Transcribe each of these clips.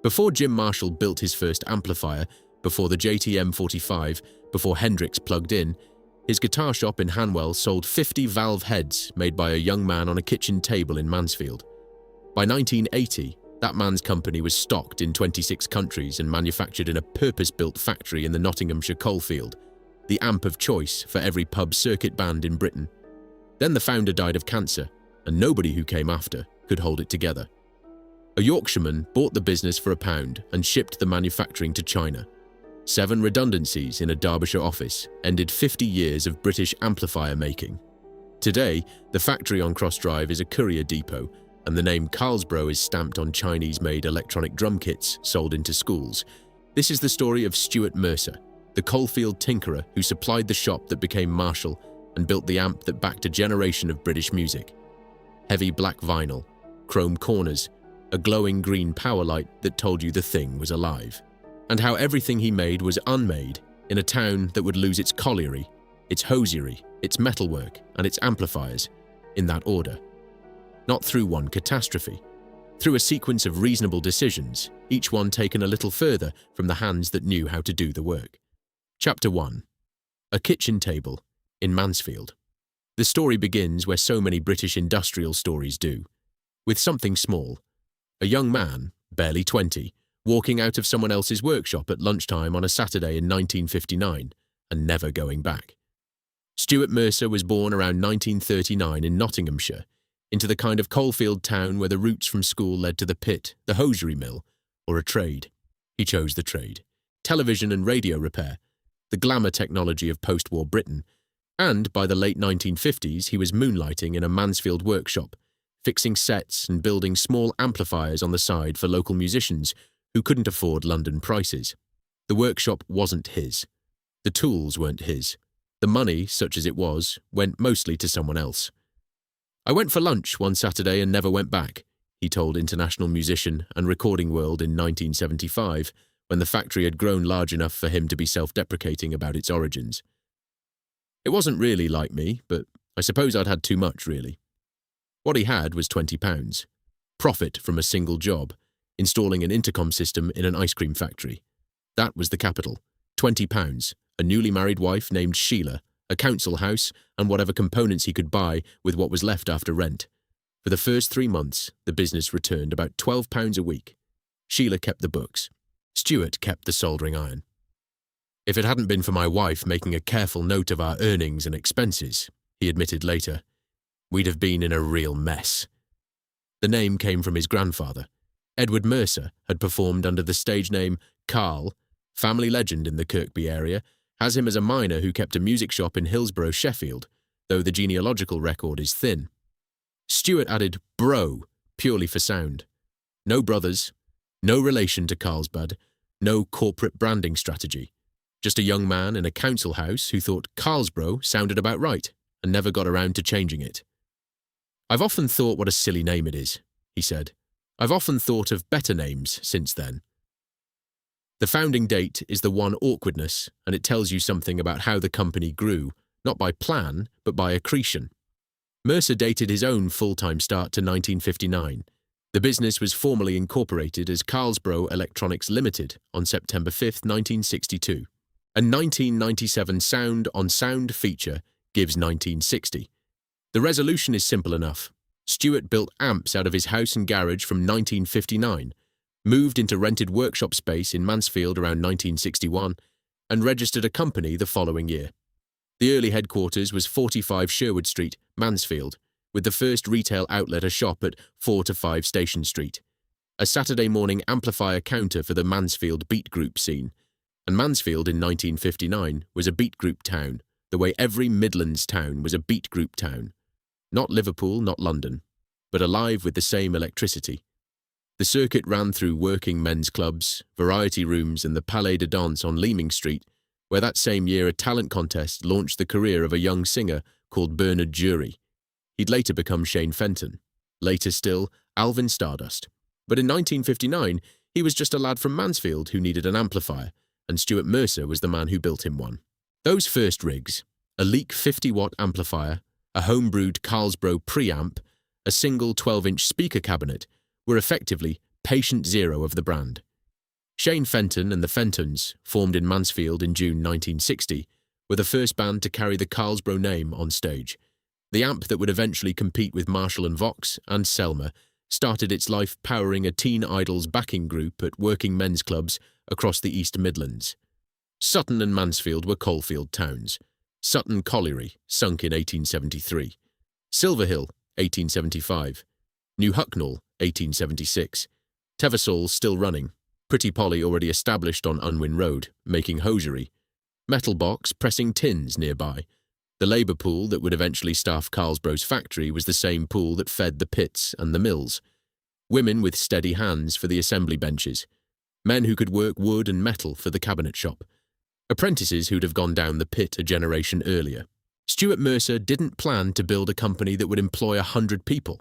Before Jim Marshall built his first amplifier, before the JTM-45, before Hendrix plugged in, his guitar shop in Hanwell sold 50 valve heads made by a young man on a kitchen table in Mansfield. By 1980, that man's company was stocked in 26 countries and manufactured in a purpose-built factory in the Nottinghamshire coalfield, the amp of choice for every pub circuit band in Britain. Then the founder died of cancer, and nobody who came after could hold it together. A Yorkshireman bought the business for £1 and shipped the manufacturing to China. 7 redundancies in a Derbyshire office ended 50 years of British amplifier making. Today, the factory on Cross Drive is a courier depot, and the name Carlsbro is stamped on Chinese-made electronic drum kits sold into schools. This is the story of Stuart Mercer, the coalfield tinkerer who supplied the shop that became Marshall and built the amp that backed a generation of British music. Heavy black vinyl, chrome corners, a glowing green power light that told you the thing was alive. And how everything he made was unmade in a town that would lose its colliery, its hosiery, its metalwork, and its amplifiers, in that order. Not through one catastrophe, through a sequence of reasonable decisions, each one taken a little further from the hands that knew how to do the work. Chapter 1. A kitchen table in Mansfield. The story begins where so many British industrial stories do, with something small. A young man, barely 20, walking out of someone else's workshop at lunchtime on a Saturday in 1959 and never going back. Stuart Mercer was born around 1939 in Nottinghamshire, into the kind of coalfield town where the routes from school led to the pit, the hosiery mill, or a trade. He chose the trade. Television and radio repair, the glamour technology of post-war Britain, and by the late 1950s he was moonlighting in a Mansfield workshop, fixing sets and building small amplifiers on the side for local musicians who couldn't afford London prices. The workshop wasn't his. The tools weren't his. The money, such as it was, went mostly to someone else. "I went for lunch one Saturday and never went back," he told International Musician and Recording World in 1975, when the factory had grown large enough for him to be self-deprecating about its origins. "It wasn't really like me, but I suppose I'd had too much, really." What he had was £20. Profit from a single job, installing an intercom system in an ice cream factory. That was the capital. £20, a newly married wife named Sheila, a council house, and whatever components he could buy with what was left after rent. For the first 3 months, the business returned about £12 a week. Sheila kept the books. Stuart kept the soldering iron. "If it hadn't been for my wife making a careful note of our earnings and expenses," he admitted later, "we'd have been in a real mess." The name came from his grandfather. Edward Mercer had performed under the stage name Carl, family legend in the Kirkby area, has him as a miner who kept a music shop in Hillsborough, Sheffield, though the genealogical record is thin. Stuart added bro purely for sound. No brothers, no relation to Carlsbad, no corporate branding strategy. Just a young man in a council house who thought Carlsbro sounded about right and never got around to changing it. "I've often thought what a silly name it is," he said. "I've often thought of better names since then." The founding date is the one awkwardness, and it tells you something about how the company grew, not by plan, but by accretion. Mercer dated his own full-time start to 1959. The business was formally incorporated as Carlsbro Electronics Limited on September 5, 1962. A 1997 sound-on-sound feature gives 1960. The resolution is simple enough. Stuart built amps out of his house and garage from 1959, moved into rented workshop space in Mansfield around 1961, and registered a company the following year. The early headquarters was 45 Sherwood Street, Mansfield, with the first retail outlet a shop at 4 to 5 Station Street, a Saturday morning amplifier counter for the Mansfield beat group scene, and Mansfield in 1959 was a beat group town, the way every Midlands town was a beat group town. Not Liverpool, not London, but alive with the same electricity. The circuit ran through working men's clubs, variety rooms and the Palais de Danse on Leeming Street, where that same year a talent contest launched the career of a young singer called Bernard Jury. He'd later become Shane Fenton. Later still, Alvin Stardust. But in 1959, he was just a lad from Mansfield who needed an amplifier, and Stuart Mercer was the man who built him one. Those first rigs, a Leak 50-watt amplifier, a home-brewed Carlsbro preamp, a single 12-inch speaker cabinet, were effectively patient zero of the brand. Shane Fenton and the Fentons, formed in Mansfield in June 1960, were the first band to carry the Carlsbro name on stage. The amp that would eventually compete with Marshall & Vox and Selmer started its life powering a teen idols backing group at working men's clubs across the East Midlands. Sutton and Mansfield were coalfield towns. Sutton Colliery, sunk in 1873. Silverhill, 1875. New Hucknall, 1876. Teversall still running. Pretty Polly already established on Unwin Road, making hosiery. Metal Box pressing tins nearby. The labour pool that would eventually staff Carlsbro's factory was the same pool that fed the pits and the mills. Women with steady hands for the assembly benches. Men who could work wood and metal for the cabinet shop. Apprentices who'd have gone down the pit a generation earlier. Stuart Mercer didn't plan to build a company that would employ 100 people.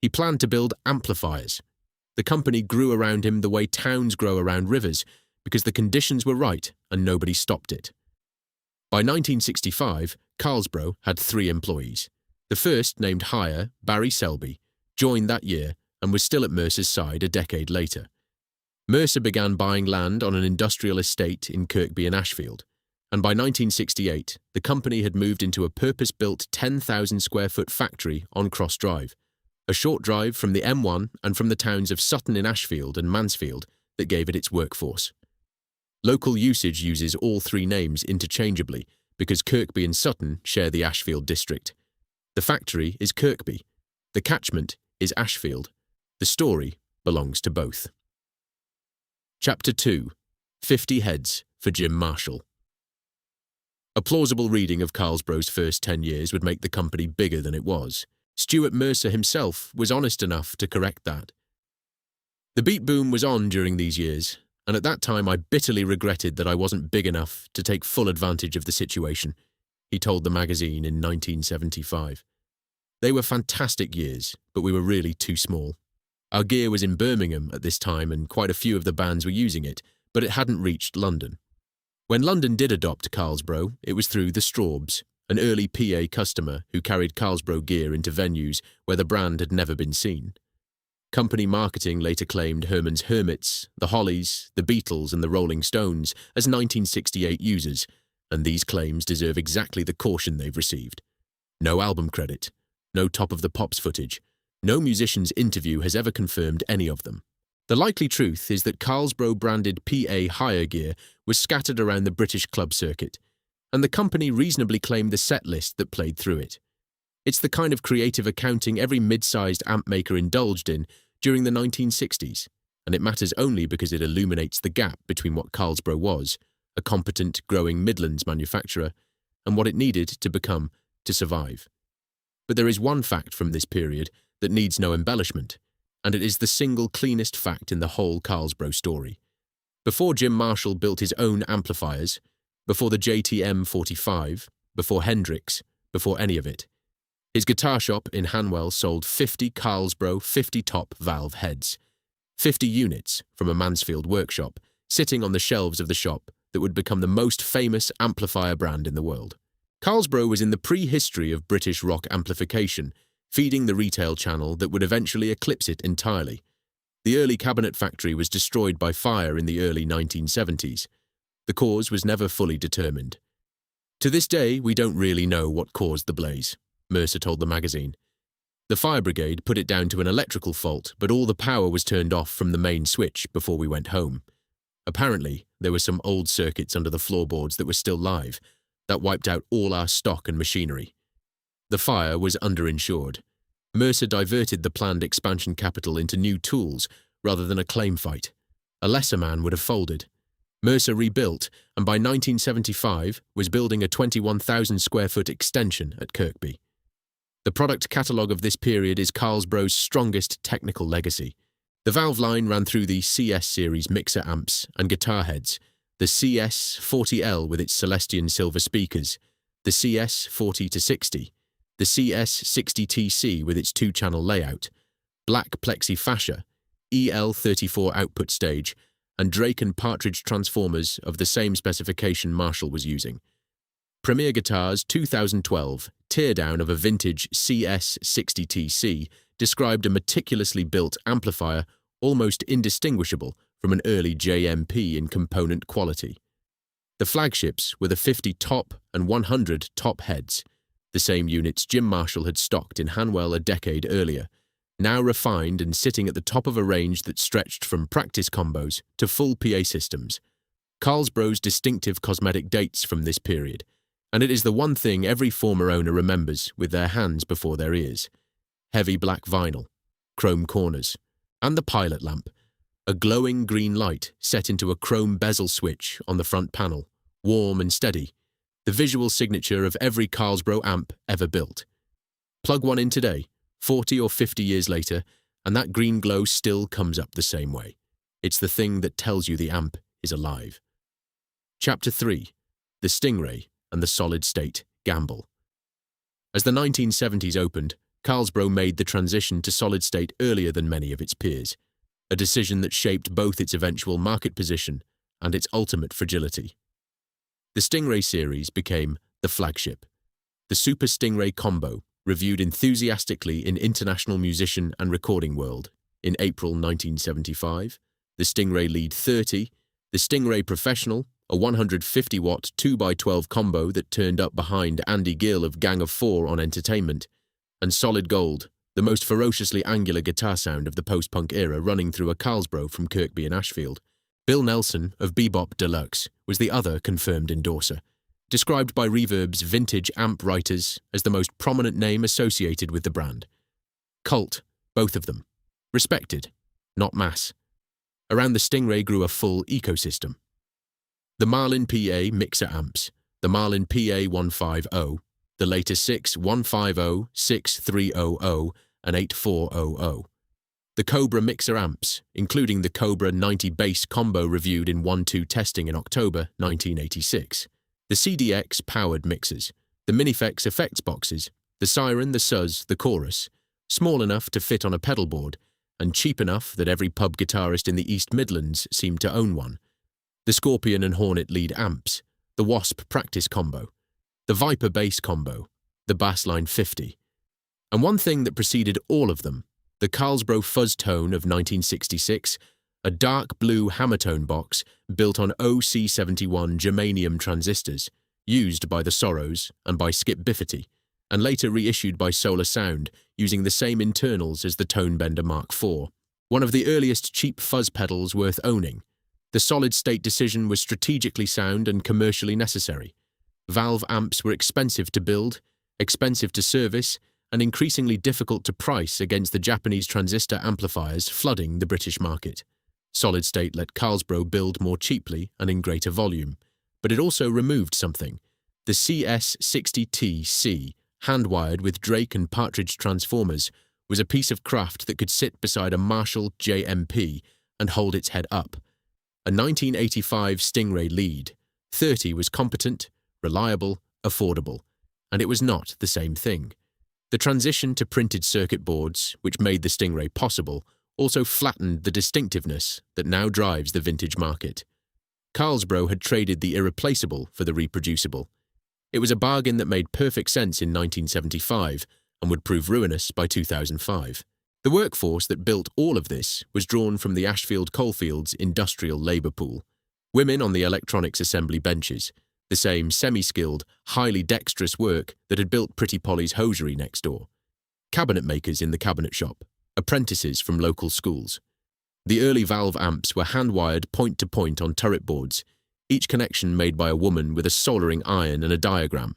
He planned to build amplifiers. The company grew around him the way towns grow around rivers, because the conditions were right and nobody stopped it. By 1965, Carlsbro had 3 employees. The first, named Hire, Barry Selby, joined that year and was still at Mercer's side a decade later. Mercer began buying land on an industrial estate in Kirkby-in-Ashfield, and by 1968, the company had moved into a purpose-built 10,000-square-foot factory on Cross Drive, a short drive from the M1 and from the towns of Sutton-in-Ashfield and Mansfield that gave it its workforce. Local usage uses all 3 names interchangeably because Kirkby and Sutton share the Ashfield district. The factory is Kirkby. The catchment is Ashfield. The story belongs to both. Chapter 2. 50 Heads for Jim Marshall. A plausible reading of Carlsbro's first 10 years would make the company bigger than it was. Stuart Mercer himself was honest enough to correct that. The beat boom was on during these years, and at that time I bitterly regretted that I wasn't big enough to take full advantage of the situation, he told the magazine in 1975. They were fantastic years, but we were really too small. Our gear was in Birmingham at this time and quite a few of the bands were using it, but it hadn't reached London. When London did adopt Carlsbro, it was through the Straubs, an early PA customer who carried Carlsbro gear into venues where the brand had never been seen. Company marketing later claimed Herman's Hermits, the Hollies, the Beatles and the Rolling Stones as 1968 users, and these claims deserve exactly the caution they've received. No album credit, no Top of the Pops footage, no musician's interview has ever confirmed any of them. The likely truth is that Carlsbro branded PA hire gear was scattered around the British club circuit, and the company reasonably claimed the set list that played through it. It's the kind of creative accounting every mid-sized amp maker indulged in during the 1960s, and it matters only because it illuminates the gap between what Carlsbro was, a competent, growing Midlands manufacturer, and what it needed to become to survive. But there is one fact from this period that needs no embellishment, and it is the single cleanest fact in the whole Carlsbro story. Before Jim Marshall built his own amplifiers, before the JTM 45, before Hendrix, before any of it, his guitar shop in Hanwell sold 50 Carlsbro 50-top valve heads, 50 units from a Mansfield workshop, sitting on the shelves of the shop that would become the most famous amplifier brand in the world. Carlsbro was in the prehistory of British rock amplification, feeding the retail channel that would eventually eclipse it entirely. The early cabinet factory was destroyed by fire in the early 1970s. The cause was never fully determined. To this day, we don't really know what caused the blaze, Mercer told the magazine. The fire brigade put it down to an electrical fault, but all the power was turned off from the main switch before we went home. Apparently, there were some old circuits under the floorboards that were still live. That wiped out all our stock and machinery. The fire was underinsured. Mercer diverted the planned expansion capital into new tools rather than a claim fight. A lesser man would have folded. Mercer rebuilt, and by 1975 was building a 21,000-square-foot extension at Kirkby. The product catalogue of this period is Carlsbro's strongest technical legacy. The valve line ran through the CS series mixer amps and guitar heads, the CS40L with its Celestian silver speakers, the CS40-60, the CS60TC with its 2-channel layout, black plexi fascia, EL34 output stage, and Drake and Partridge transformers of the same specification Marshall was using. Premier Guitar's 2012 teardown of a vintage CS60TC described a meticulously built amplifier almost indistinguishable from an early JMP in component quality. The flagships were the 50 top and 100 top heads, the same units Jim Marshall had stocked in Hanwell a decade earlier, now refined and sitting at the top of a range that stretched from practice combos to full PA systems. Carlsbro's distinctive cosmetic dates from this period, and it is the one thing every former owner remembers with their hands before their ears. Heavy black vinyl, chrome corners, and the pilot lamp, a glowing green light set into a chrome bezel switch on the front panel, warm and steady, the visual signature of every Carlsbro amp ever built. Plug one in today, 40 or 50 years later, and that green glow still comes up the same way. It's the thing that tells you the amp is alive. Chapter 3. The Stingray and the Solid-State Gamble. As the 1970s opened, Carlsbro made the transition to solid-state earlier than many of its peers, a decision that shaped both its eventual market position and its ultimate fragility. The Stingray series became the flagship. The Super Stingray combo, reviewed enthusiastically in International Musician and Recording World in April 1975, the Stingray Lead 30, the Stingray Professional, a 150-watt 2x12 combo that turned up behind Andy Gill of Gang of Four on Entertainment, and Solid Gold, the most ferociously angular guitar sound of the post-punk era running through a Carlsbro from Kirkby-in-Ashfield. Bill Nelson of Bebop Deluxe was the other confirmed endorser, described by Reverb's vintage amp writers as the most prominent name associated with the brand. Cult, both of them. Respected, not mass. Around the Stingray grew a full ecosystem. The Marlin PA mixer amps, the Marlin PA 150, the later 6 150, 6300, and 8400. The Cobra mixer amps, including the Cobra 90 bass combo reviewed in 1-2 testing in October 1986. The CDX powered mixers, the Minifex effects boxes, the Siren, the Suzz, the Chorus, small enough to fit on a pedal board, and cheap enough that every pub guitarist in the East Midlands seemed to own one. The Scorpion and Hornet lead amps, the Wasp practice combo, the Viper bass combo, the Bassline 50. And one thing that preceded all of them, the Carlsbro Fuzz Tone of 1966, a dark blue hammertone box built on OC71 germanium transistors, used by the Sorrows and by Skip Bifferty, and later reissued by Solar Sound using the same internals as the Tonebender Mark IV. One of the earliest cheap fuzz pedals worth owning. The solid-state decision was strategically sound and commercially necessary. Valve amps were expensive to build, expensive to service, and increasingly difficult to price against the Japanese transistor amplifiers flooding the British market. Solid-state let Carlsbro build more cheaply and in greater volume, but it also removed something. The CS60TC, hand-wired with Drake and Partridge transformers, was a piece of craft that could sit beside a Marshall JMP and hold its head up. A 1985 Stingray Lead 30 was competent, reliable, affordable, and it was not the same thing. The transition to printed circuit boards, which made the Stingray possible, also flattened the distinctiveness that now drives the vintage market. Carlsbro had traded the irreplaceable for the reproducible. It was a bargain that made perfect sense in 1975 and would prove ruinous by 2005. The workforce that built all of this was drawn from the Ashfield coalfields industrial labour pool. Women on the electronics assembly benches, the same semi-skilled, highly dexterous work that had built Pretty Polly's hosiery next door. Cabinet makers in the cabinet shop, apprentices from local schools. The early valve amps were hand-wired point-to-point on turret boards, each connection made by a woman with a soldering iron and a diagram,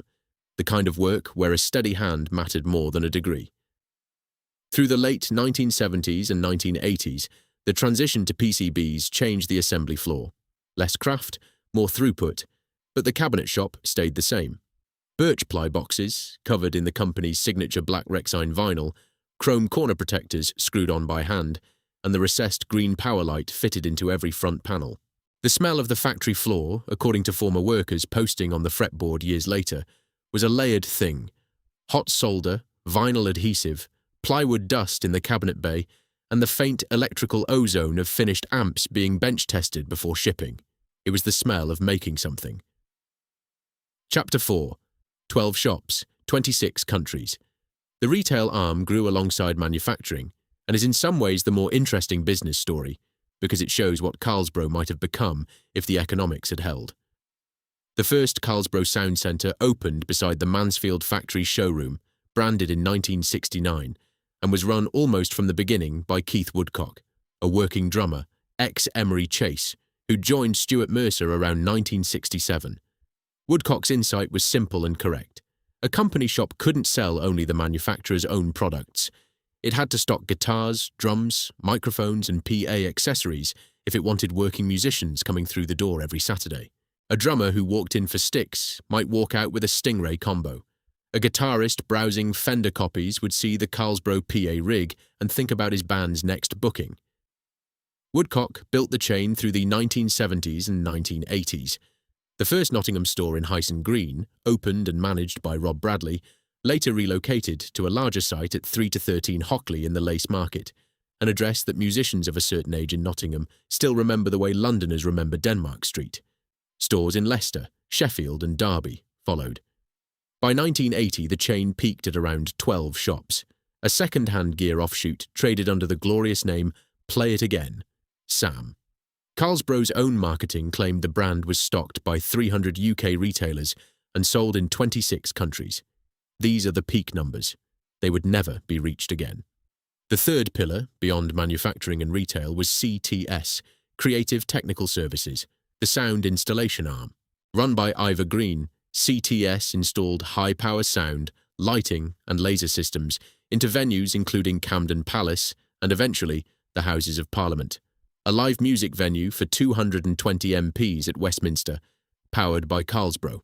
the kind of work where a steady hand mattered more than a degree. Through the late 1970s and 1980s, the transition to PCBs changed the assembly floor. Less craft, more throughput, but the cabinet shop stayed the same. Birch ply boxes, covered in the company's signature black Rexine vinyl, chrome corner protectors screwed on by hand, and the recessed green power light fitted into every front panel. The smell of the factory floor, according to former workers posting on the fretboard years later, was a layered thing. Hot solder, vinyl adhesive, plywood dust in the cabinet bay, and the faint electrical ozone of finished amps being bench-tested before shipping. It was the smell of making something. Chapter 4. 12 shops, 26 countries. The retail arm grew alongside manufacturing, and is in some ways the more interesting business story because it shows what Carlsbro might have become if the economics had held. The first Carlsbro Sound Centre opened beside the Mansfield factory showroom, branded in 1969, and was run almost from the beginning by Keith Woodcock, a working drummer, ex-Emery Chase, who joined Stuart Mercer around 1967. Woodcock's insight was simple and correct. A company shop couldn't sell only the manufacturer's own products. It had to stock guitars, drums, microphones and PA accessories if it wanted working musicians coming through the door every Saturday. A drummer who walked in for sticks might walk out with a Stingray combo. A guitarist browsing Fender copies would see the Carlsbro PA rig and think about his band's next booking. Woodcock built the chain through the 1970s and 1980s. The first Nottingham store in Hyson Green, opened and managed by Rob Bradley, later relocated to a larger site at 3-13 Hockley in the Lace Market, an address that musicians of a certain age in Nottingham still remember the way Londoners remember Denmark Street. Stores in Leicester, Sheffield and Derby followed. By 1980, the chain peaked at around 12 shops. A second-hand gear offshoot traded under the glorious name Play It Again, Sam. Carlsbro's own marketing claimed the brand was stocked by 300 UK retailers and sold in 26 countries. These are the peak numbers. They would never be reached again. The third pillar, beyond manufacturing and retail, was CTS, Creative Technical Services, the sound installation arm. Run by Ivor Green, CTS installed high-power sound, lighting and laser systems into venues including Camden Palace and eventually the Houses of Parliament, a live music venue for 220 MPs at Westminster, powered by Carlsbro.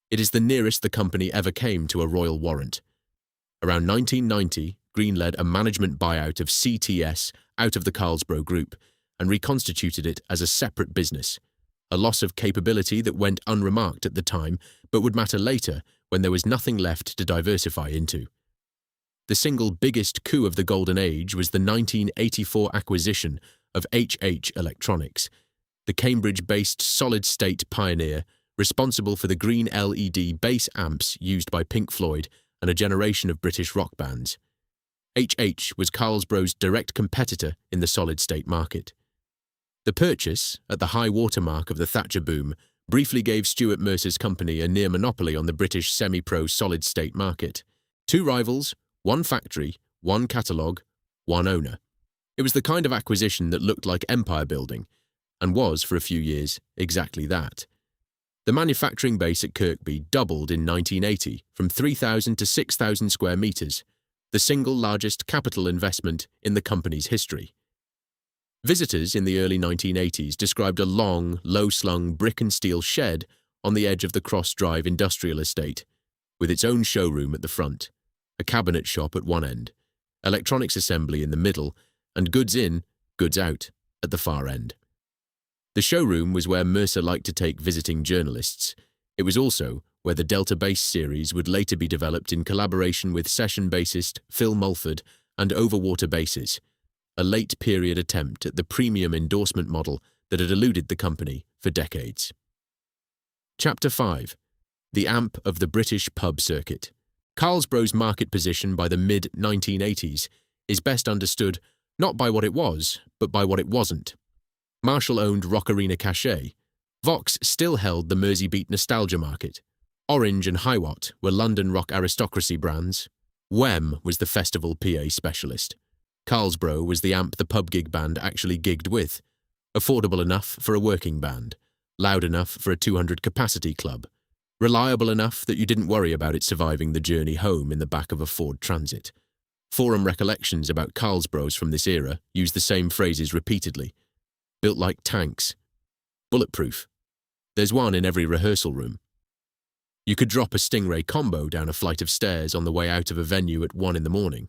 It is the nearest the company ever came to a royal warrant. Around 1990, Green led a management buyout of CTS out of the Carlsbro Group and reconstituted it as a separate business, a loss of capability that went unremarked at the time but would matter later when there was nothing left to diversify into. The single biggest coup of the Golden Age was the 1984 acquisition of HH Electronics, the Cambridge-based solid-state pioneer responsible for the green LED bass amps used by Pink Floyd and a generation of British rock bands. HH was Carlsbro's direct competitor in the solid-state market. The purchase, at the high watermark of the Thatcher boom, briefly gave Stuart Mercer's company a near monopoly on the British semi-pro solid-state market. Two rivals, one factory, one catalogue, one owner. It was the kind of acquisition that looked like empire building, and was, for a few years, exactly that. The manufacturing base at Kirkby doubled in 1980 from 3,000 to 6,000 square metres, the single largest capital investment in the company's history. Visitors in the early 1980s described a long, low-slung brick and steel shed on the edge of the Cross Drive industrial estate, with its own showroom at the front, a cabinet shop at one end, electronics assembly in the middle, and goods in, goods out at the far end. The showroom was where Mercer liked to take visiting journalists. It was also where the Delta Bass series would later be developed in collaboration with session bassist Phil Mulford and Overwater Basses, a late-period attempt at the premium endorsement model that had eluded the company for decades. Chapter 5. The Amp of the British Pub Circuit. Carlsbro's market position by the mid-1980s is best understood not by what it was, but by what it wasn't. Marshall owned Rock Arena Cachet. Vox still held the Merseybeat nostalgia market. Orange and Hiwatt were London rock aristocracy brands. Wem was the festival PA specialist. Carlsbro was the amp the pub gig band actually gigged with. Affordable enough for a working band. Loud enough for a 200-capacity club. Reliable enough that you didn't worry about it surviving the journey home in the back of a Ford Transit. Forum recollections about Carlsbros from this era use the same phrases repeatedly. Built like tanks. Bulletproof. There's one in every rehearsal room. You could drop a Stingray combo down a flight of stairs on the way out of a venue at 1 a.m,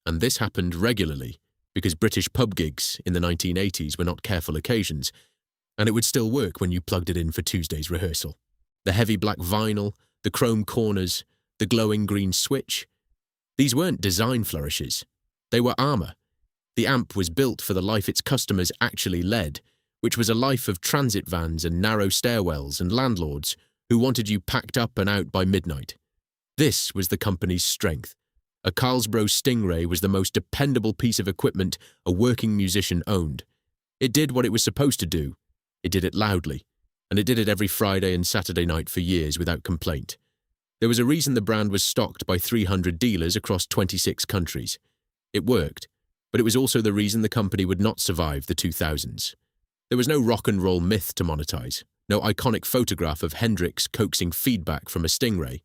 and this happened regularly because British pub gigs in the 1980s were not careful occasions, and it would still work when you plugged it in for Tuesday's rehearsal. The heavy black vinyl, the chrome corners, the glowing green switch. These weren't design flourishes. They were armour. The amp was built for the life its customers actually led, which was a life of transit vans and narrow stairwells and landlords who wanted you packed up and out by midnight. This was the company's strength, A Carlsbro Stingray was the most dependable piece of equipment a working musician owned. It did what it was supposed to do. It did it loudly, and it did it every Friday and Saturday night for years without complaint. There was a reason the brand was stocked by 300 dealers across 26 countries. It worked, but it was also the reason the company would not survive the 2000s. There was no rock and roll myth to monetize, no iconic photograph of Hendrix coaxing feedback from a Stingray,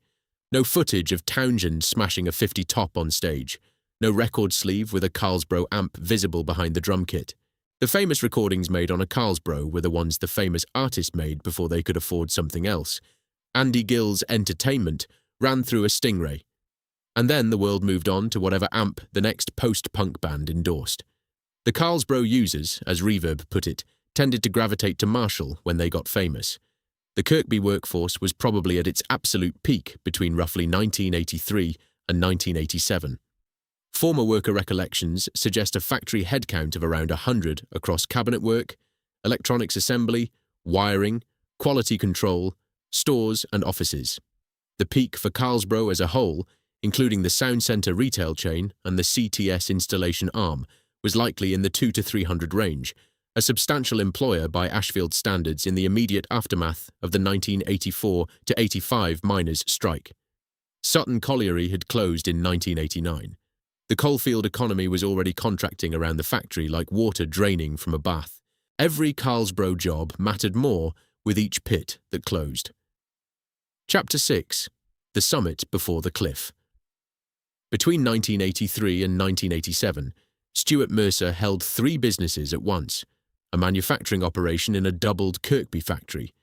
no footage of Townshend smashing a 50 top on stage, no record sleeve with a Carlsbro amp visible behind the drum kit. The famous recordings made on a Carlsbro were the ones the famous artist made before they could afford something else. Andy Gill's Entertainment ran through a Stingray. And then the world moved on to whatever amp the next post-punk band endorsed. The Carlsbro users, as Reverb put it, tended to gravitate to Marshall when they got famous. The Kirkby workforce was probably at its absolute peak between roughly 1983 and 1987. Former worker recollections suggest a factory headcount of around 100 across cabinet work, electronics assembly, wiring, quality control, stores and offices. The peak for Carlsbro as a whole, including the Sound Centre retail chain and the CTS installation arm, was likely in the 200 to 300 range, a substantial employer by Ashfield standards in the immediate aftermath of the 1984-85 miners' strike. Sutton Colliery had closed in 1989. The coalfield economy was already contracting around the factory like water draining from a bath. Every Carlsbro job mattered more with each pit that closed. Chapter 6. The Summit Before the Cliff. Between 1983 and 1987, Stuart Mercer held 3 businesses at once: a manufacturing operation in a doubled Kirkby factory,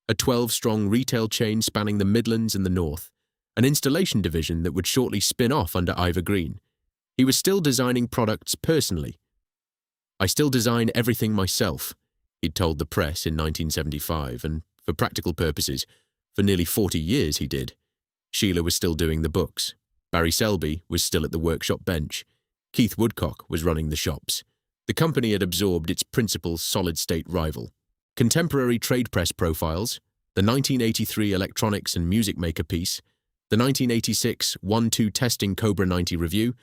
a 12-strong retail chain spanning the Midlands and the North, an installation division that would shortly spin off under Ivor Green. He was still designing products personally. "I still design everything myself," he'd told the press in 1975, and for practical purposes, for nearly 40 years he did. Sheila was still doing the books. Barry Selby was still at the workshop bench. Keith Woodcock was running the shops. The company had absorbed its principal solid-state rival. Contemporary trade press profiles, the 1983 electronics and music maker piece, the 1986 1-2 testing Cobra 90 review,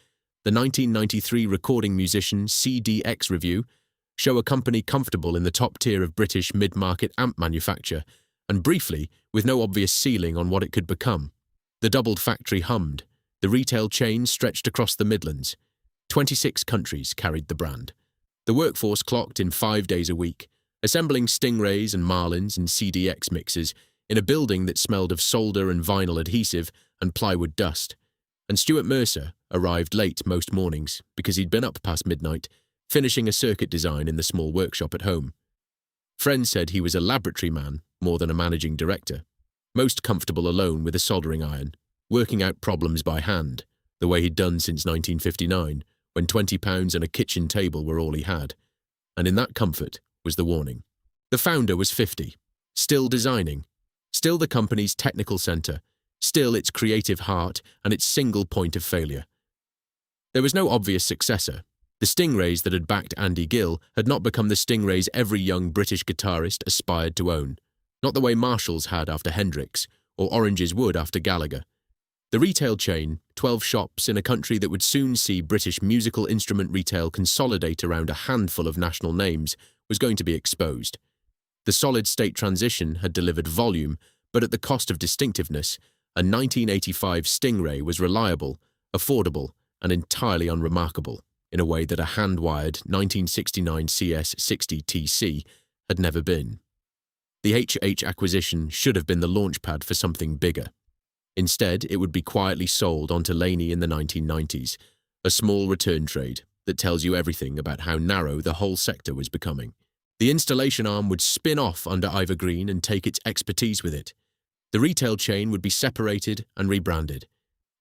the 1993 recording musician CDX review show a company comfortable in the top tier of British mid-market amp manufacture, and briefly, with no obvious ceiling on what it could become. The doubled factory hummed. The retail chain stretched across the Midlands. 26 countries carried the brand. The workforce clocked in 5 days a week, assembling Stingrays and Marlins and CDX mixers in a building that smelled of solder and vinyl adhesive and plywood dust. And Stuart Mercer arrived late most mornings because he'd been up past midnight, finishing a circuit design in the small workshop at home. Friends said he was a laboratory man more than a managing director, most comfortable alone with a soldering iron, working out problems by hand, the way he'd done since 1959, when £20 and a kitchen table were all he had. And in that comfort was the warning. The founder was 50, still designing, still the company's technical centre, still its creative heart and its single point of failure. There was no obvious successor. The Stingrays that had backed Andy Gill had not become the Stingrays every young British guitarist aspired to own, not the way Marshalls had after Hendrix, or Oranges would after Gallagher. The retail chain, 12 shops in a country that would soon see British musical instrument retail consolidate around a handful of national names, was going to be exposed. The solid-state transition had delivered volume, but at the cost of distinctiveness. A 1985 Stingray was reliable, affordable, and entirely unremarkable, in a way that a hand-wired 1969 CS60 TC had never been. The HH acquisition should have been the launchpad for something bigger. Instead, it would be quietly sold onto Laney in the 1990s, a small return trade that tells you everything about how narrow the whole sector was becoming. The installation arm would spin off under Ivor Green and take its expertise with it. The retail chain would be separated and rebranded.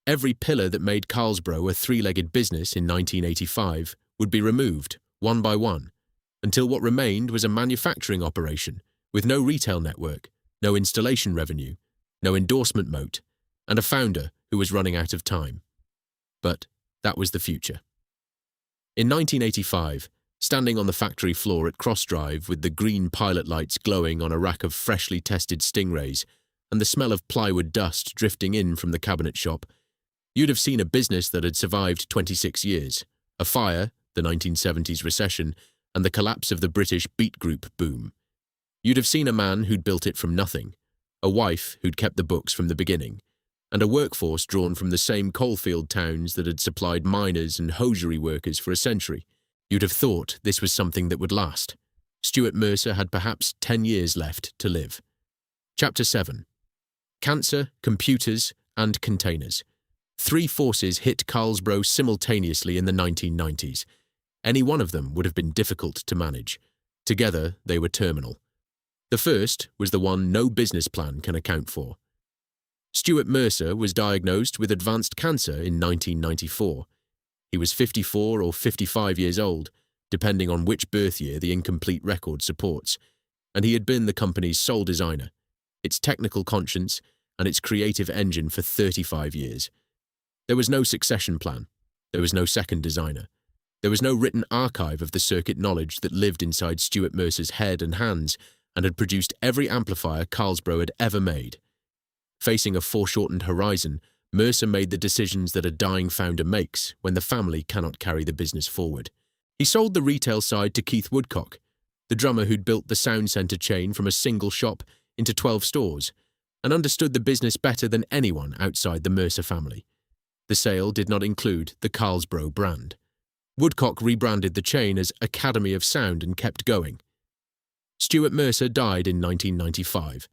Every pillar that made Carlsbro a three-legged business in 1985 would be removed, one by one, until what remained was a manufacturing operation with no retail network, no installation revenue, no endorsement moat, and a founder who was running out of time. But that was the future. In 1985, standing on the factory floor at Cross Drive with the green pilot lights glowing on a rack of freshly tested Stingrays and the smell of plywood dust drifting in from the cabinet shop, You'd have seen a business that had survived 26 years, a fire, the 1970s recession, and the collapse of the British Beat Group boom. You'd have seen a man who'd built it from nothing, a wife who'd kept the books from the beginning, and a workforce drawn from the same coalfield towns that had supplied miners and hosiery workers for a century. You'd have thought this was something that would last. Stuart Mercer had perhaps 10 years left to live. Chapter 7. Cancer, computers, and containers. Three forces hit Carlsbro simultaneously in the 1990s. Any one of them would have been difficult to manage. Together, they were terminal. The first was the one no business plan can account for. Stuart Mercer was diagnosed with advanced cancer in 1994. He was 54 or 55 years old, depending on which birth year the incomplete record supports, and he had been the company's sole designer, its technical conscience, and its creative engine for 35 years. There was no succession plan. There was no second designer. There was no written archive of the circuit knowledge that lived inside Stuart Mercer's head and hands and had produced every amplifier Carlsbro had ever made. Facing a foreshortened horizon, Mercer made the decisions that a dying founder makes when the family cannot carry the business forward. He sold the retail side to Keith Woodcock, the drummer who'd built the sound centre chain from a single shop into 12 stores, and understood the business better than anyone outside the Mercer family. The sale did not include the Carlsbro brand. Woodcock rebranded the chain as Academy of Sound and kept going. Stuart Mercer died in 1995.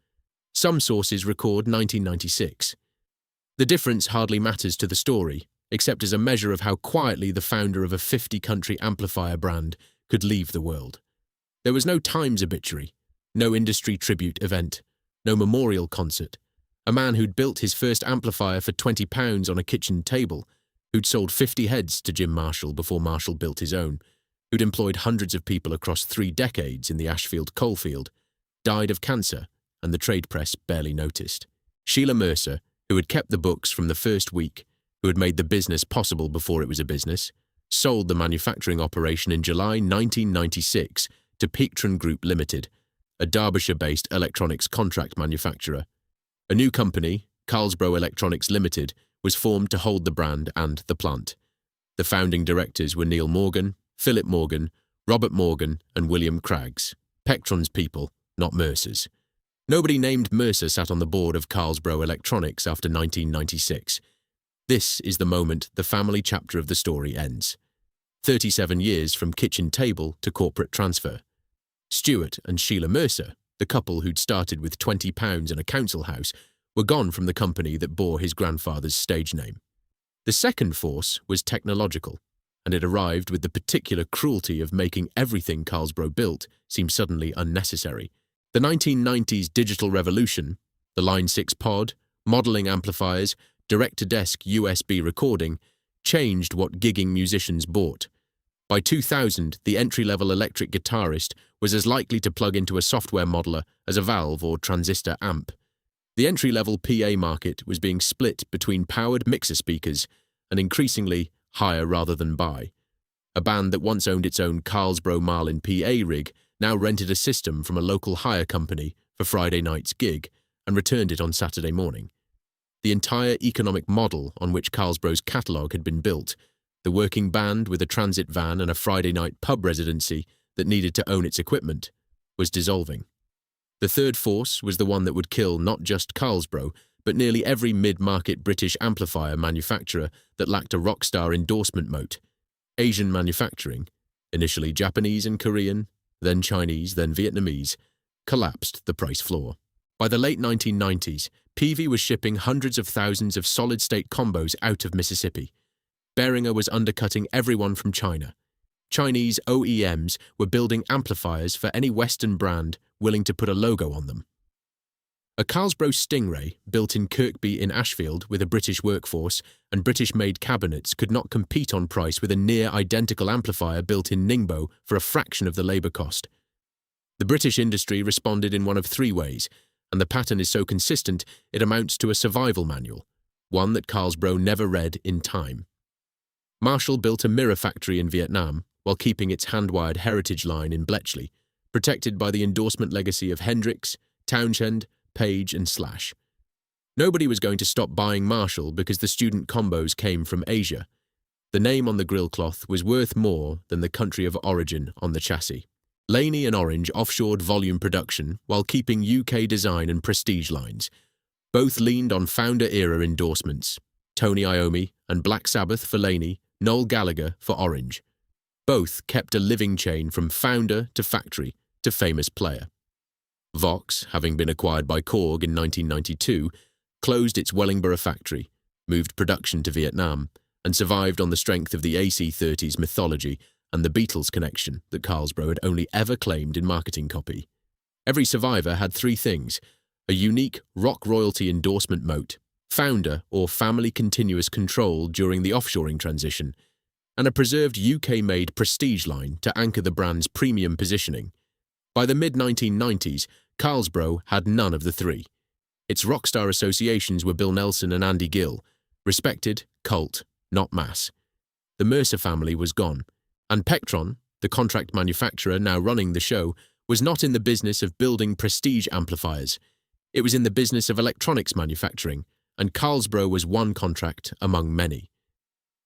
Some sources record 1996. The difference hardly matters to the story, except as a measure of how quietly the founder of a 50-country amplifier brand could leave the world. There was no Times obituary, no industry tribute event, no memorial concert. A man who'd built his first amplifier for £20 on a kitchen table, who'd sold 50 heads to Jim Marshall before Marshall built his own, who'd employed hundreds of people across 3 decades in the Ashfield coalfield, died of cancer, and the trade press barely noticed. Sheila Mercer, who had kept the books from the first week, who had made the business possible before it was a business, sold the manufacturing operation in July 1996 to Peaktron Group Limited, a Derbyshire-based electronics contract manufacturer. A new company, Carlsbro Electronics Limited, was formed to hold the brand and the plant. The founding directors were Neil Morgan, Philip Morgan, Robert Morgan, and William Craggs, Pektron's people, not Mercer's. Nobody named Mercer sat on the board of Carlsbro Electronics after 1996. This is the moment the family chapter of the story ends. 37 years from kitchen table to corporate transfer. Stuart and Sheila Mercer, the couple who'd started with £20 in a council house, were gone from the company that bore his grandfather's stage name. The second force was technological, and it arrived with the particular cruelty of making everything Carlsbro built seem suddenly unnecessary. The 1990s digital revolution, the Line 6 pod, modelling amplifiers, direct-to-desk USB recording, changed what gigging musicians bought. By 2000, the entry-level electric guitarist was as likely to plug into a software modeler as a valve or transistor amp. The entry-level PA market was being split between powered mixer speakers and increasingly hire rather than buy. A band that once owned its own Carlsbro Marlin PA rig now rented a system from a local hire company for Friday night's gig and returned it on Saturday morning. The entire economic model on which Carlsbro's catalogue had been built, the working band with a transit van and a Friday night pub residency that needed to own its equipment, was dissolving. The third force was the one that would kill not just Carlsbro, but nearly every mid-market British amplifier manufacturer that lacked a rockstar endorsement moat. Asian manufacturing, initially Japanese and Korean, then Chinese, then Vietnamese, collapsed the price floor. By the late 1990s, Peavey was shipping hundreds of thousands of solid-state combos out of Mississippi. Behringer was undercutting everyone from China. Chinese OEMs were building amplifiers for any Western brand willing to put a logo on them. A Carlsbro Stingray, built in Kirkby in Ashfield with a British workforce and British-made cabinets, could not compete on price with a near-identical amplifier built in Ningbo for a fraction of the labour cost. The British industry responded in one of 3 ways, and the pattern is so consistent it amounts to a survival manual, one that Carlsbro never read in time. Marshall built a mirror factory in Vietnam while keeping its hand-wired heritage line in Bletchley, protected by the endorsement legacy of Hendrix, Townshend, Page and Slash. Nobody was going to stop buying Marshall because the student combos came from Asia. The name on the grill cloth was worth more than the country of origin on the chassis. Laney and Orange offshored volume production while keeping UK design and prestige lines. Both leaned on founder-era endorsements, Tony Iommi and Black Sabbath for Laney, Noel Gallagher for Orange. Both kept a living chain from founder to factory to famous player. Vox, having been acquired by Korg in 1992, closed its Wellingborough factory, moved production to Vietnam, and survived on the strength of the AC-30s mythology and the Beatles connection that Carlsbro had only ever claimed in marketing copy. Every survivor had three things: a unique rock royalty endorsement moat, founder or family continuous control during the offshoring transition, and a preserved UK-made prestige line to anchor the brand's premium positioning. By the mid-1990s, Carlsbro had none of the three. Its rockstar associations were Bill Nelson and Andy Gill, respected, cult, not mass. The Mercer family was gone, and Pectron, the contract manufacturer now running the show, was not in the business of building prestige amplifiers. It was in the business of electronics manufacturing, and Carlsbro was one contract among many.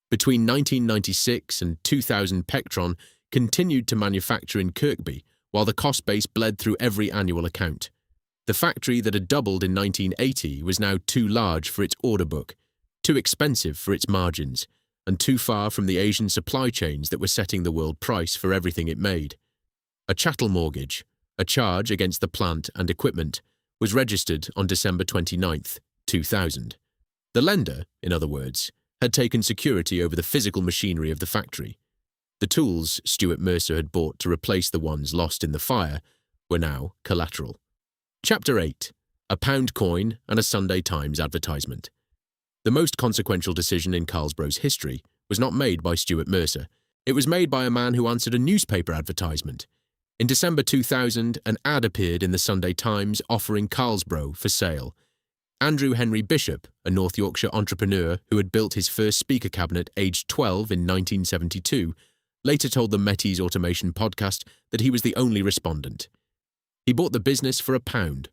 Between 1996 and 2000, Pectron continued to manufacture in Kirkby, while the cost base bled through every annual account. The factory that had doubled in 1980 was now too large for its order book, too expensive for its margins, and too far from the Asian supply chains that were setting the world price for everything it made. A chattel mortgage, a charge against the plant and equipment, was registered on December 29, 2000. The lender, in other words, had taken security over the physical machinery of the factory. The tools Stuart Mercer had bought to replace the ones lost in the fire were now collateral. Chapter 8. A pound coin and a Sunday Times advertisement. The most consequential decision in Carlsbro's history was not made by Stuart Mercer. It was made by a man who answered a newspaper advertisement. In December 2000, an ad appeared in the Sunday Times offering Carlsbro for sale. Andrew Henry Bishop, a North Yorkshire entrepreneur who had built his first speaker cabinet aged 12 in 1972, later told the Metis Automation podcast that he was the only respondent. He bought the business for £1.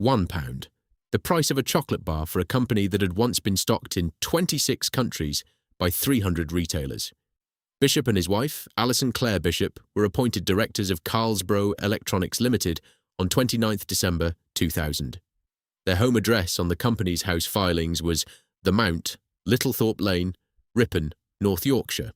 £1, the price of a chocolate bar for a company that had once been stocked in 26 countries by 300 retailers. Bishop and his wife, Alison Clare Bishop, were appointed directors of Carlsbro Electronics Limited on 29 December 2000. Their home address on the company's house filings was The Mount, Littlethorpe Lane, Ripon, North Yorkshire.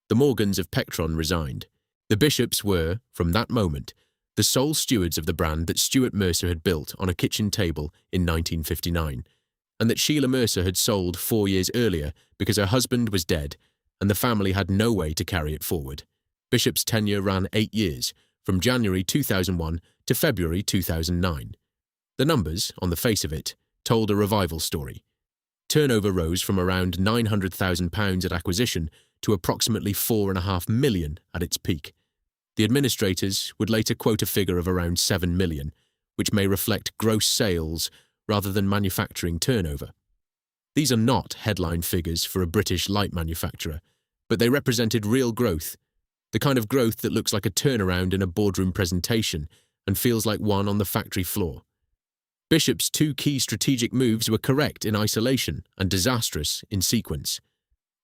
The Morgans of Pectron resigned. The Bishops were, from that moment, the sole stewards of the brand that Stuart Mercer had built on a kitchen table in 1959, and that Sheila Mercer had sold 4 years earlier because her husband was dead and the family had no way to carry it forward. Bishop's tenure ran 8 years, from January 2001 to February 2009. The numbers, on the face of it, told a revival story. Turnover rose from around £900,000 at acquisition to approximately £4.5 million at its peak. The administrators would later quote a figure of around £7 million, which may reflect gross sales rather than manufacturing turnover. These are not headline figures for a British light manufacturer, but they represented real growth, the kind of growth that looks like a turnaround in a boardroom presentation and feels like one on the factory floor. Bishop's two key strategic moves were correct in isolation and disastrous in sequence.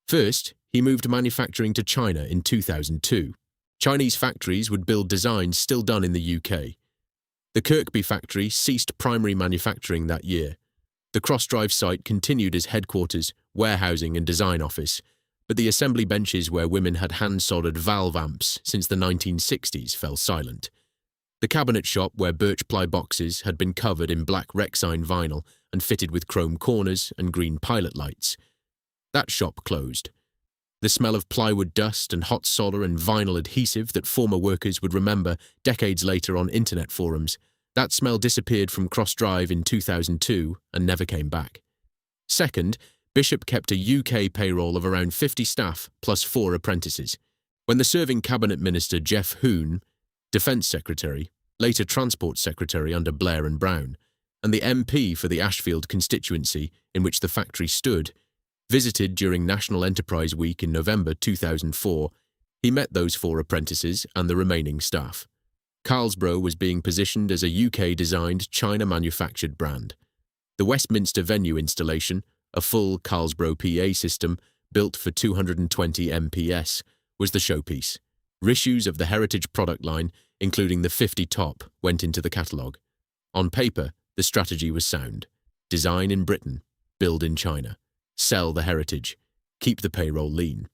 First, he moved manufacturing to China in 2002. Chinese factories would build designs still done in the UK. The Kirkby factory ceased primary manufacturing that year. The Crossdrive site continued as headquarters, warehousing and design office, but the assembly benches where women had hand-soldered valve amps since the 1960s fell silent. The cabinet shop where birch ply boxes had been covered in black Rexine vinyl and fitted with chrome corners and green pilot lights. That shop closed. The smell of plywood dust and hot solder and vinyl adhesive that former workers would remember decades later on internet forums, that smell disappeared from Crossdrive in 2002 and never came back. Second, Bishop kept a UK payroll of around 50 staff plus 4 apprentices. When the serving cabinet minister Jeff Hoon, Defence Secretary, later Transport Secretary under Blair and Brown, and the MP for the Ashfield constituency in which the factory stood, visited during National Enterprise Week in November 2004, he met those 4 apprentices and the remaining staff. Carlsbro was being positioned as a UK-designed, China-manufactured brand. The Westminster venue installation, a full Carlsbro PA system built for 220 MPS, was the showpiece. Reissues of the heritage product line, including the 50 top, went into the catalogue. On paper, the strategy was sound. Design in Britain, build in China, sell the heritage, keep the payroll lean.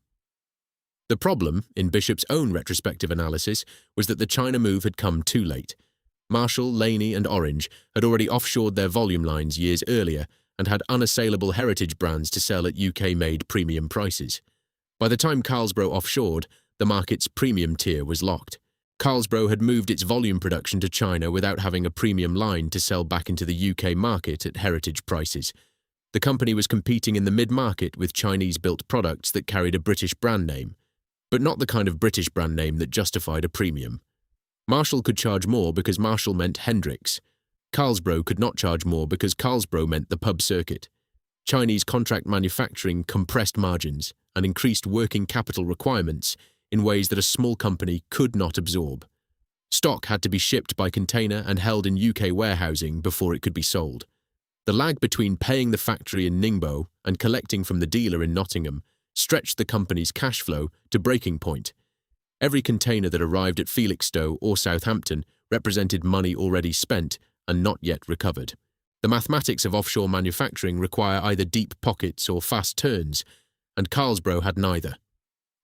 The problem, in Bishop's own retrospective analysis, was that the China move had come too late. Marshall, Laney and Orange had already offshored their volume lines years earlier and had unassailable heritage brands to sell at UK-made premium prices. By the time Carlsbro offshored, the market's premium tier was locked. Carlsbro had moved its volume production to China without having a premium line to sell back into the UK market at heritage prices. The company was competing in the mid-market with Chinese-built products that carried a British brand name, but not the kind of British brand name that justified a premium. Marshall could charge more because Marshall meant Hendrix. Carlsbro could not charge more because Carlsbro meant the pub circuit. Chinese contract manufacturing compressed margins and increased working capital requirements in ways that a small company could not absorb. Stock had to be shipped by container and held in UK warehousing before it could be sold. The lag between paying the factory in Ningbo and collecting from the dealer in Nottingham stretched the company's cash flow to breaking point. Every container that arrived at Felixstowe or Southampton represented money already spent and not yet recovered. The mathematics of offshore manufacturing require either deep pockets or fast turns, and Carlsbro had neither.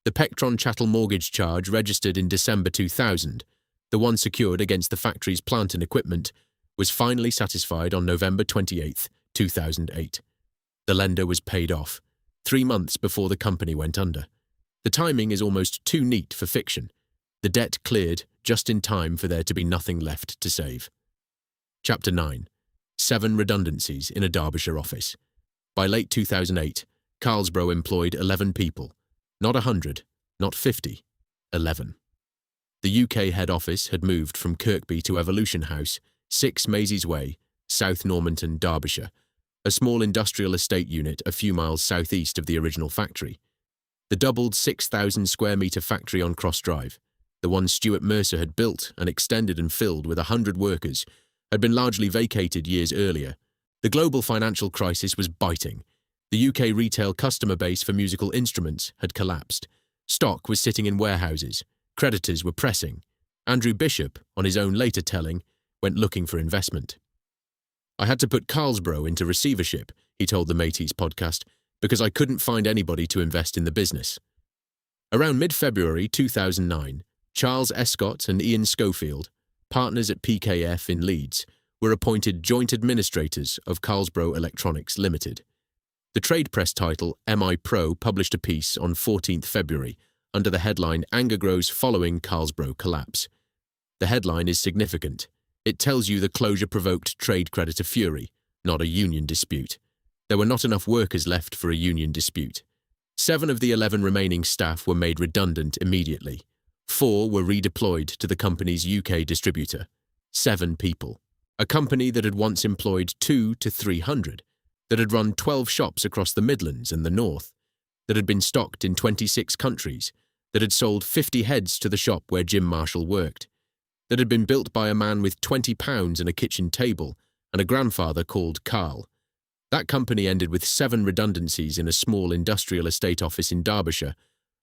The Pectron chattel mortgage charge registered in December 2000, the one secured against the factory's plant and equipment, was finally satisfied on November 28, 2008. The lender was paid off, 3 months before the company went under. The timing is almost too neat for fiction. The debt cleared just in time for there to be nothing left to save. Chapter 9. 7 redundancies in a Derbyshire office. By late 2008, Carlsbro employed 11 people. Not 100, not 50, 11. The UK head office had moved from Kirkby to Evolution House, 6 Maisie's Way, South Normanton, Derbyshire, a small industrial estate unit a few miles southeast of the original factory. The doubled 6,000 square metre factory on Cross Drive, the one Stuart Mercer had built and extended and filled with 100 workers, had been largely vacated years earlier. The global financial crisis was biting. The UK retail customer base for musical instruments had collapsed. Stock was sitting in warehouses. Creditors were pressing. Andrew Bishop, on his own later telling, went looking for investment. "I had to put Carlsbro into receivership," he told the Mateys podcast, "because I couldn't find anybody to invest in the business." Around mid-February 2009, Charles Escott and Ian Schofield, partners at PKF in Leeds, were appointed joint administrators of Carlsbro Electronics Limited. The trade press title MI Pro published a piece on 14th February under the headline "Anger Grows Following Carlsbro Collapse." The headline is significant. It tells you the closure provoked trade creditor fury, not a union dispute. There were not enough workers left for a union dispute. 7 of the 11 remaining staff were made redundant immediately. 4 were redeployed to the company's UK distributor. 7 people. A company that had once employed 200 to 300, that had run 12 shops across the Midlands and the North, that had been stocked in 26 countries, that had sold 50 heads to the shop where Jim Marshall worked, that had been built by a man with £20 and a kitchen table and a grandfather called Carl. That company ended with 7 redundancies in a small industrial estate office in Derbyshire,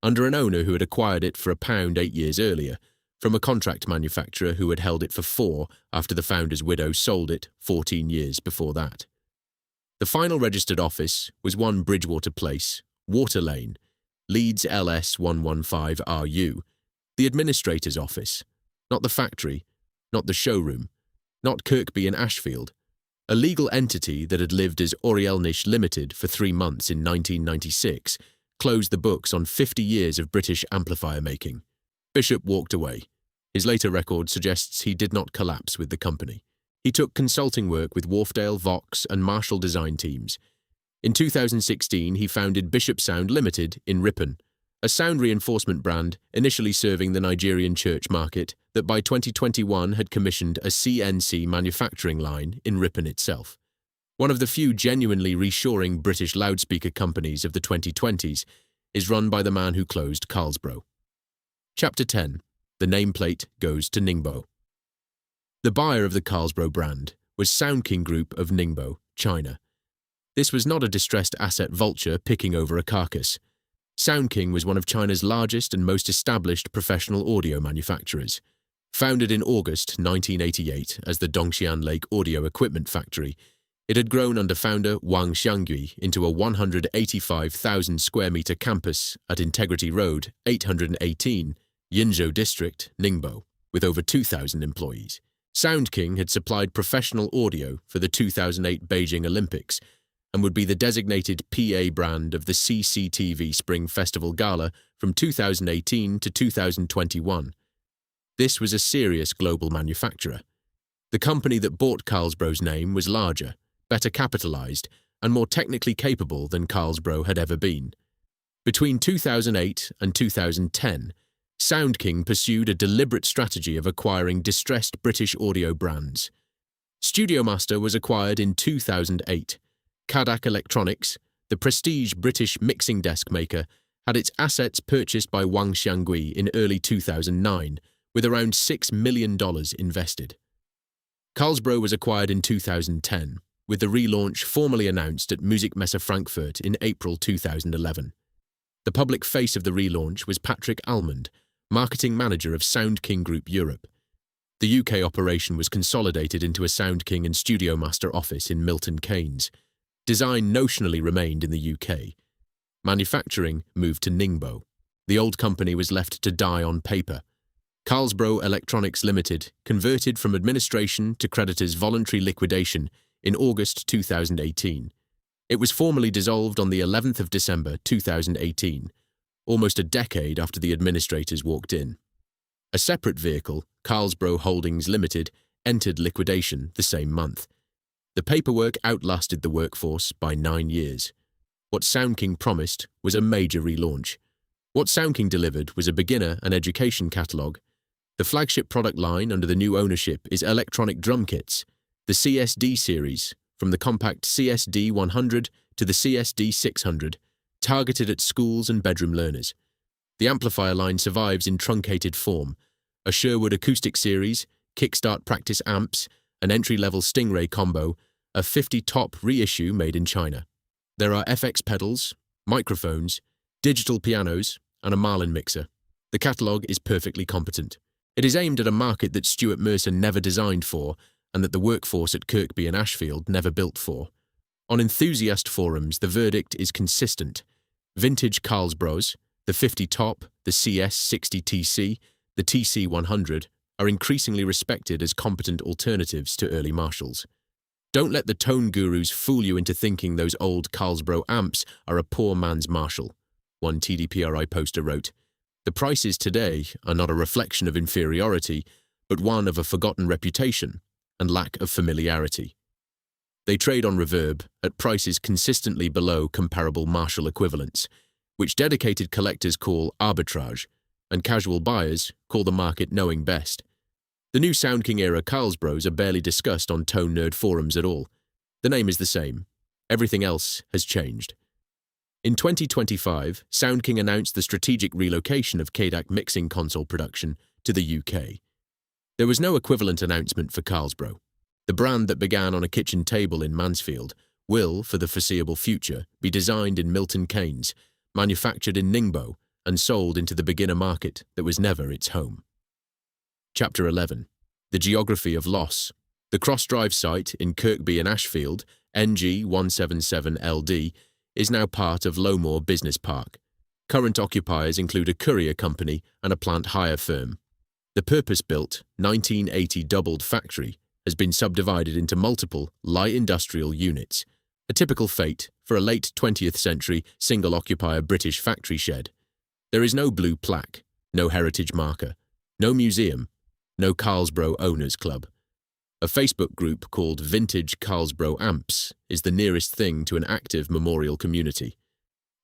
under an owner who had acquired it for £1 8 years earlier, from a contract manufacturer who had held it for 4 after the founder's widow sold it 14 years before that. The final registered office was 1 Bridgewater Place, Water Lane, Leeds LS 115RU, the administrator's office, not the factory, not the showroom, not Sutton-in-Ashfield, a legal entity that had lived as Orielnish Limited for 3 months in 1996, closed the books on 50 years of British amplifier making. Bishop walked away. His later record suggests he did not collapse with the company. He took consulting work with Wharfdale, Vox and Marshall design teams. In 2016, he founded Bishop Sound Limited in Ripon, a sound reinforcement brand initially serving the Nigerian church market that by 2021 had commissioned a CNC manufacturing line in Ripon itself. One of the few genuinely reshoring British loudspeaker companies of the 2020s is run by the man who closed Carlsbro. Chapter 10. The nameplate goes to Ningbo. The buyer of the Carlsbro brand was Soundking Group of Ningbo, China. This was not a distressed asset vulture picking over a carcass. Soundking was one of China's largest and most established professional audio manufacturers. Founded in August 1988 as the Dongxian Lake Audio Equipment Factory, it had grown under founder Wang Xiangui into a 185,000 square meter campus at Integrity Road, 818, Yinzhou District, Ningbo, with over 2,000 employees. Soundking had supplied professional audio for the 2008 Beijing Olympics and would be the designated PA brand of the CCTV Spring Festival Gala from 2018 to 2021. This was a serious global manufacturer. The company that bought Carlsbro's name was larger, better capitalized, and more technically capable than Carlsbro had ever been. Between 2008 and 2010, Soundking pursued a deliberate strategy of acquiring distressed British audio brands. Studiomaster was acquired in 2008. Kodak Electronics, the prestige British mixing desk maker, had its assets purchased by Wang Xiangui in early 2009, with around $6 million invested. Carlsbro was acquired in 2010, with the relaunch formally announced at Musikmesse Frankfurt in April 2011. The public face of the relaunch was Patrick Almond, marketing manager of Soundking Group Europe. The UK operation was consolidated into a Soundking and Studiomaster office in Milton Keynes. Design notionally remained in the UK. Manufacturing moved to Ningbo. The old company was left to die on paper. Carlsbro Electronics Limited converted from administration to creditors' voluntary liquidation in August 2018. It was formally dissolved on the 11th of December 2018, almost a decade after the administrators walked in. A separate vehicle, Carlsbro Holdings Limited, entered liquidation the same month. The paperwork outlasted the workforce by 9 years. What Soundking promised was a major relaunch. What Soundking delivered was a beginner and education catalogue. The flagship product line under the new ownership is electronic drum kits, the CSD series, from the compact CSD 100 to the CSD 600, targeted at schools and bedroom learners. The amplifier line survives in truncated form, a Sherwood acoustic series, kickstart practice amps, an entry-level Stingray combo, a 50 top reissue made in China. There are FX pedals, microphones, digital pianos, and a Marlin mixer. The catalogue is perfectly competent. It is aimed at a market that Stuart Mercer never designed for and that the workforce at Sutton-in-Ashfield never built for. On enthusiast forums, the verdict is consistent. Vintage Carlsbros, the 50 top, the CS60TC, the TC100, are increasingly respected as competent alternatives to early Marshalls. Don't let the tone gurus fool you into thinking those old Carlsbro amps are a poor man's Marshall, one TDPRI poster wrote. The prices today are not a reflection of inferiority, but one of a forgotten reputation and lack of familiarity. They trade on Reverb at prices consistently below comparable Marshall equivalents, which dedicated collectors call arbitrage, and casual buyers call the market knowing best. The new Soundking-era Carlsbros are barely discussed on Tone Nerd forums at all. The name is the same. Everything else has changed. In 2025, Soundking announced the strategic relocation of Kodak mixing console production to the UK. There was no equivalent announcement for Carlsbro. The brand that began on a kitchen table in Mansfield will, for the foreseeable future, be designed in Milton Keynes, manufactured in Ningbo, and sold into the beginner market that was never its home. Chapter 11. The Geography of Loss. The cross-drive site in Sutton-in-Ashfield, NG177LD, is now part of Lowmore Business Park. Current occupiers include a courier company and a plant hire firm. The purpose-built, 1980 doubled factory has been subdivided into multiple light industrial units, a typical fate for a late 20th century single-occupier British factory shed. There is no blue plaque, no heritage marker, no museum, no Carlsbro Owners Club. A Facebook group called Vintage Carlsbro Amps is the nearest thing to an active memorial community.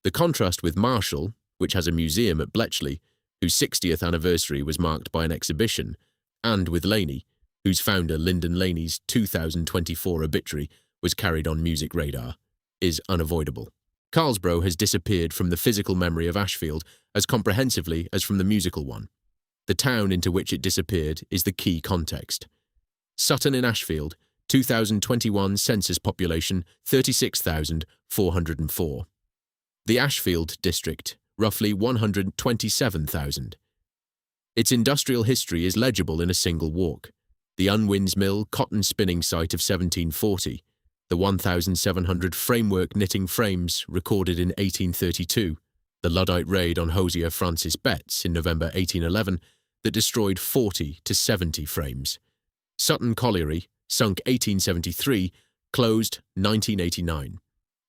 The contrast with Marshall, which has a museum at Bletchley, whose 60th anniversary was marked by an exhibition, and with Laney, whose founder Lyndon Laney's 2024 obituary was carried on Music Radar, is unavoidable. Carlsbro has disappeared from the physical memory of Ashfield as comprehensively as from the musical one. The town into which it disappeared is the key context. Sutton-in-Ashfield, 2021 census population 36,404. The Ashfield district, roughly 127,000. Its industrial history is legible in a single walk. The Unwin's Mill cotton spinning site of 1740, the 1,700 framework knitting frames recorded in 1832, the Luddite raid on hosier Francis Betts in November 1811 that destroyed 40 to 70 frames. Sutton Colliery, sunk 1873, closed 1989.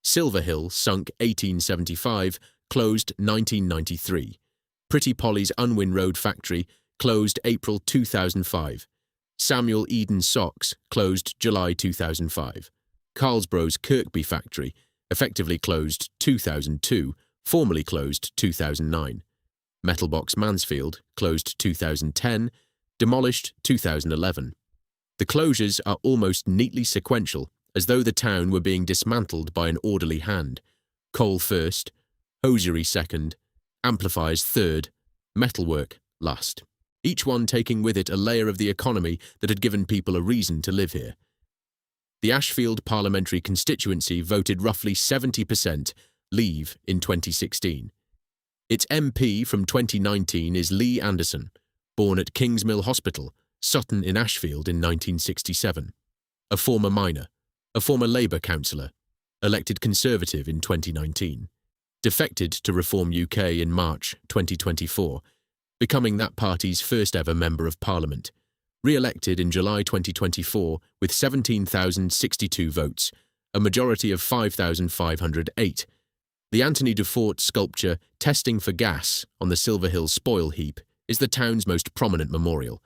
Silver Hill, sunk 1875, closed 1993. Pretty Polly's Unwin Road factory closed April 2005. Samuel Eden Socks closed July 2005. Carlsbro's Kirkby factory effectively closed 2002, formally closed 2009. Metalbox Mansfield closed 2010, demolished 2011. The closures are almost neatly sequential, as though the town were being dismantled by an orderly hand. Coal first, hosiery second, amplifiers third, metalwork last. Each one taking with it a layer of the economy that had given people a reason to live here. The Ashfield parliamentary constituency voted roughly 70% leave in 2016. Its MP from 2019 is Lee Anderson, born at Kingsmill Hospital, Sutton-in-Ashfield in 1967. A former miner, a former Labour councillor, elected Conservative in 2019. Defected to Reform UK in March 2024, becoming that party's first ever Member of Parliament. Re-elected in July 2024 with 17,062 votes, a majority of 5,508. The Anthony Dufourt sculpture Testing for Gas on the Silver Hill spoil heap is the town's most prominent memorial,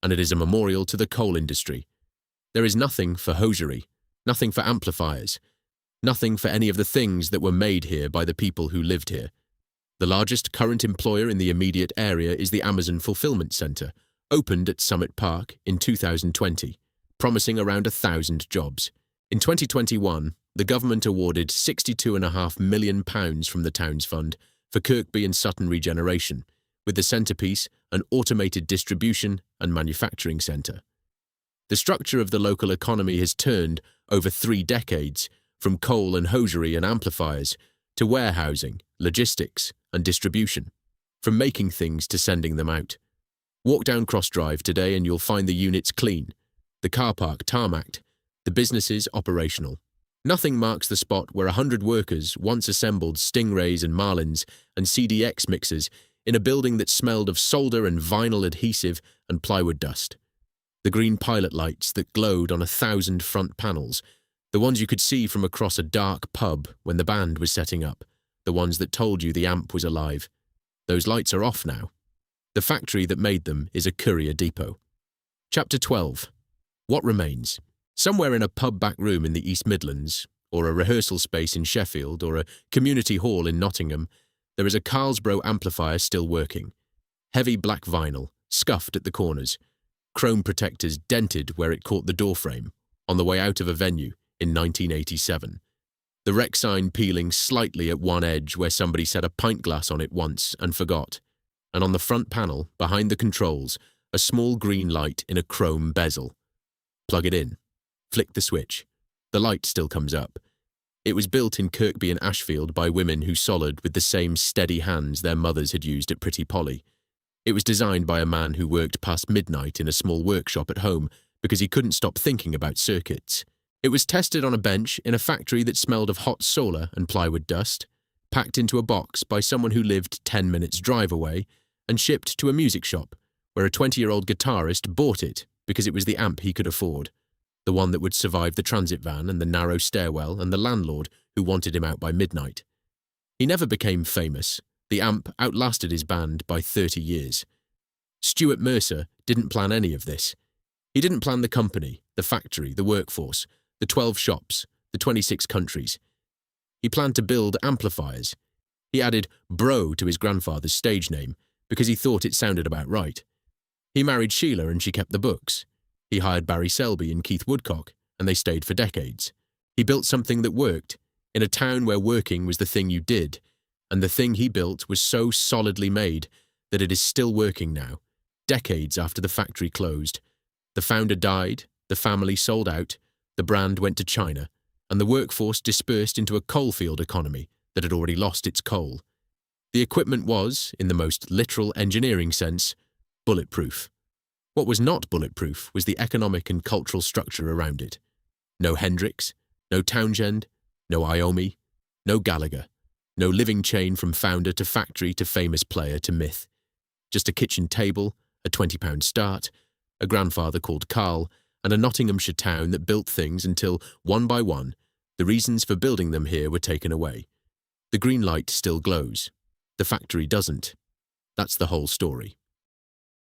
and it is a memorial to the coal industry. There is nothing for hosiery, nothing for amplifiers, nothing for any of the things that were made here by the people who lived here. The largest current employer in the immediate area is the Amazon Fulfillment Centre, opened at Summit Park in 2020, promising around 1,000 jobs. In 2021, the government awarded £62.5 million from the Towns Fund for Kirkby and Sutton regeneration, with the centrepiece an automated distribution and manufacturing centre. The structure of the local economy has turned over 3 decades, from coal and hosiery and amplifiers to warehousing, logistics and distribution, from making things to sending them out. Walk down Cross Drive today and you'll find the units clean, the car park tarmacked, the businesses operational. Nothing marks the spot where 100 workers once assembled Stingrays and Marlins and CDX mixers in a building that smelled of solder and vinyl adhesive and plywood dust. The green pilot lights that glowed on 1,000 front panels, the ones you could see from across a dark pub when the band was setting up, the ones that told you the amp was alive. Those lights are off now. The factory that made them is a courier depot. Chapter 12. What remains? Somewhere in a pub back room in the East Midlands, or a rehearsal space in Sheffield, or a community hall in Nottingham, there is a Carlsbro amplifier still working. Heavy black vinyl, scuffed at the corners, chrome protectors dented where it caught the doorframe, on the way out of a venue in 1987. The rec sign peeling slightly at one edge where somebody set a pint glass on it once and forgot. And on the front panel, behind the controls, a small green light in a chrome bezel. Plug it in. Flick the switch. The light still comes up. It was built in Kirkby and Ashfield by women who soldered with the same steady hands their mothers had used at Pretty Polly. It was designed by a man who worked past midnight in a small workshop at home because he couldn't stop thinking about circuits. It was tested on a bench in a factory that smelled of hot solar and plywood dust, packed into a box by someone who lived 10 minutes drive away, and shipped to a music shop where a 20-year-old guitarist bought it because it was the amp he could afford, the one that would survive the transit van and the narrow stairwell and the landlord who wanted him out by midnight. He never became famous. The amp outlasted his band by 30 years. Stuart Mercer didn't plan any of this. He didn't plan the company, the factory, the workforce, the 12 shops, the 26 countries. He planned to build amplifiers. He added Bro to his grandfather's stage name because he thought it sounded about right. He married Sheila and she kept the books. He hired Barry Selby and Keith Woodcock, and they stayed for decades. He built something that worked, in a town where working was the thing you did, and the thing he built was so solidly made that it is still working now, decades after the factory closed. The founder died, the family sold out, The brand went to China, and the workforce dispersed into a coalfield economy that had already lost its coal. The equipment was, in the most literal engineering sense, bulletproof. What was not bulletproof was the economic and cultural structure around it. No Hendricks, no Townshend, no Iommi, no Gallagher, no living chain from founder to factory to famous player to myth. Just a kitchen table, a £20 start, a grandfather called Carl, and a Nottinghamshire town that built things until, one by one, the reasons for building them here were taken away. The green light still glows. The factory doesn't. That's the whole story.